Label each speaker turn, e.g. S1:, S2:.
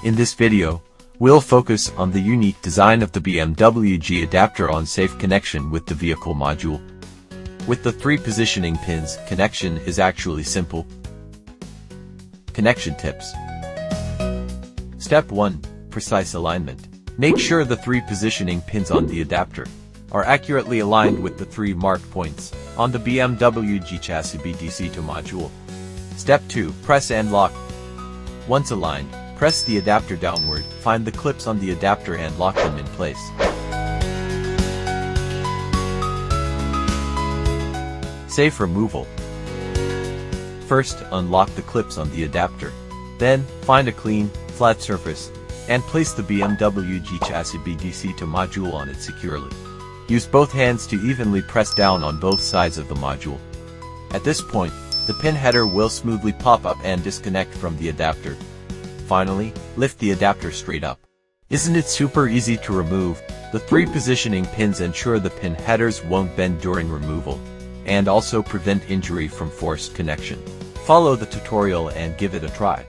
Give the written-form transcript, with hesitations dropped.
S1: In this video, we'll focus on the unique design of the BMW-G adapter on safe connection with the vehicle module. With the 3 positioning pins, connection is actually simple. Connection tips. Step 1. Precise alignment. Make sure the 3 positioning pins on the adapter are accurately aligned with the 3 marked points on the BMW-G chassis BDC2 module. Step 2. Press and lock. Once aligned, press the adapter downward, find the clips on the adapter and lock them in place. Safe removal. First, unlock the clips on the adapter. Then, find a clean, flat surface, and place the BMW-G chassis BDC2 module on it securely. Use both hands to evenly press down on both sides of the module. At this point, the pin header will smoothly pop up and disconnect from the adapter. Finally, lift the adapter straight up. Isn't it super easy to remove? The 3 positioning pins ensure the pin headers won't bend during removal, and also prevent injury from forced connection. Follow the tutorial and give it a try.